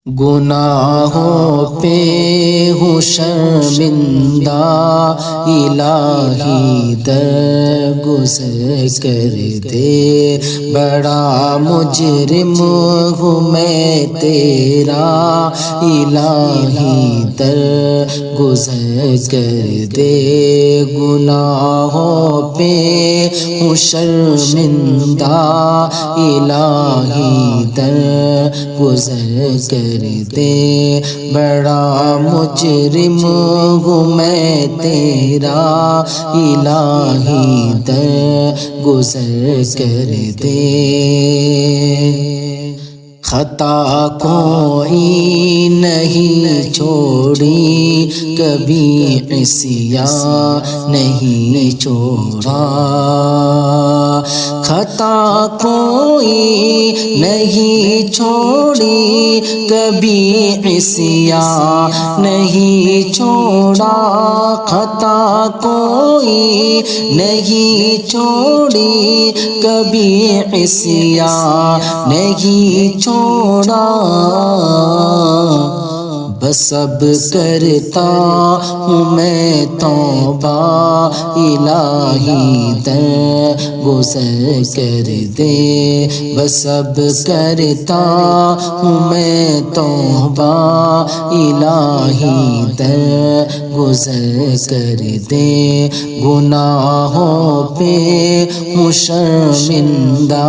گناہوں پہ ہوں شرمندہ، الہی درگزر کر دے، بڑا مجرم ہوں میں تیرا، الہی درگزر کر دے۔ گناہوں پہ ہوں شرمندہ، الہی درگزر کر دے، بڑا مجرم ہوں میں تیرا، الہی درگزر کر دے۔ خطا کوئی نہیں چھوڑی، کبھی عصیاں نہیں چھوڑا، خطا کوئی نہیں چھوڑی، کبھی عصیاں نہیں چھوڑا، خطا کوئی نہیں چھوڑی، کبھی عصیاں نہیں چھوڑا۔ بس اب کرتا ہوں میں توبہ، الہی درگزر کر دے، بس اب کرتا ہوں میں توبہ، الہی درگزر کر دے۔ گناہوں پہ ہوں شرمندہ،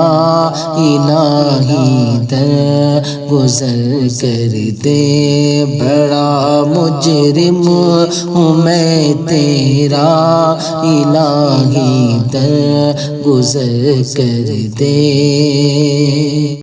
الہی درگزر کر دے، بڑا مجرم ہوں میں تیرا، الہی درگزر کر دے۔